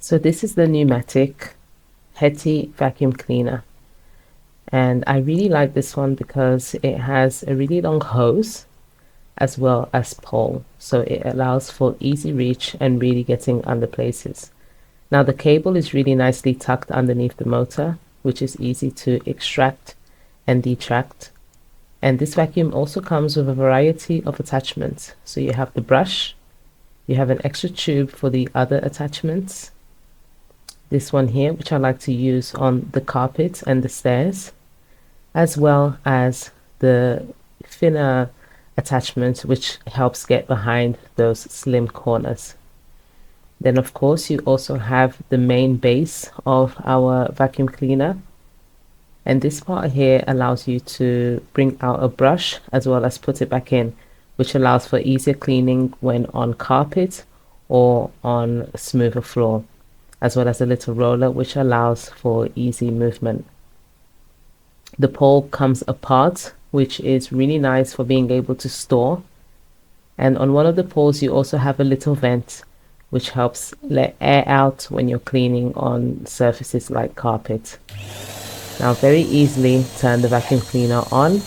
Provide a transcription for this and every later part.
So this is the Numatic Hetty vacuum cleaner, and I really like this one because it has a really long hose as well as pole, so it allows for easy reach and really getting under places. Now the cable is really nicely tucked underneath the motor, which is easy to extract and detract. And this vacuum also comes with a variety of attachments. So you have the brush, you have an extra tube for the other attachments, this one here, which I like to use on the carpet and the stairs, as well as the thinner attachment, which helps get behind those slim corners. Then of course you also have the main base of our vacuum cleaner, and this part here allows you to bring out a brush as well as put it back in, which allows for easier cleaning when on carpet or on a smoother floor, as well as a little roller which allows for easy movement. The pole comes apart, which is really nice for being able to store, and on one of the poles you also have a little vent which helps let air out when you're cleaning on surfaces like carpet. Now very easily turn the vacuum cleaner on,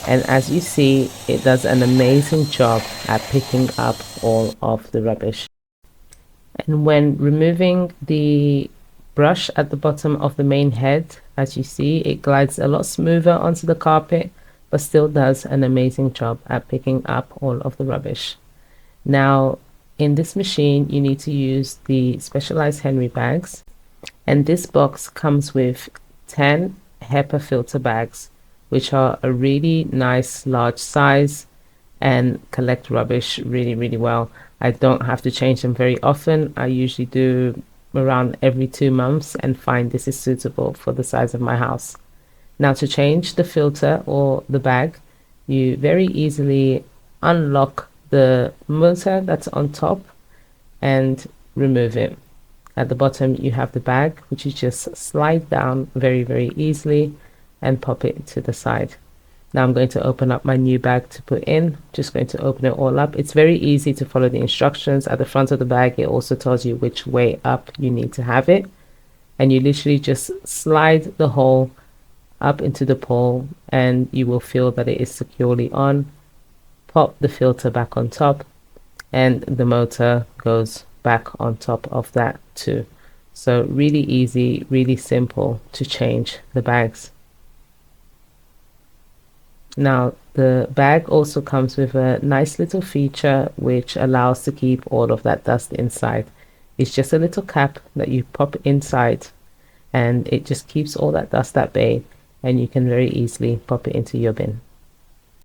and as you see, it does an amazing job at picking up all of the rubbish. And when removing the brush at the bottom of the main head, as you see, it glides a lot smoother onto the carpet, but still does an amazing job at picking up all of the rubbish. Now, in this machine, you need to use the specialized Henry bags, and this box comes with 10 HEPA filter bags, which are a really nice large size and collect rubbish really well. I don't have to change them very often. I usually do around every 2 months and find this is suitable for the size of my house. Now to change the filter or the bag, you very easily unlock the motor that's on top and remove it. At the bottom you have the bag, which you just slide down very easily and pop it to the side. Now I'm going to open up my new bag to put in. Just going to open it all up. It's very easy to follow the instructions. At the front of the bag it also tells you which way up you need to have it, and you literally just slide the hole up into the pole and you will feel that it is securely on. Pop the filter back on top and the motor goes back on top of that too. So really easy, really simple to change the bags. Now the bag also comes with a nice little feature which allows to keep all of that dust inside. It's just a little cap that you pop inside and it just keeps all that dust at bay, and you can very easily pop it into your bin.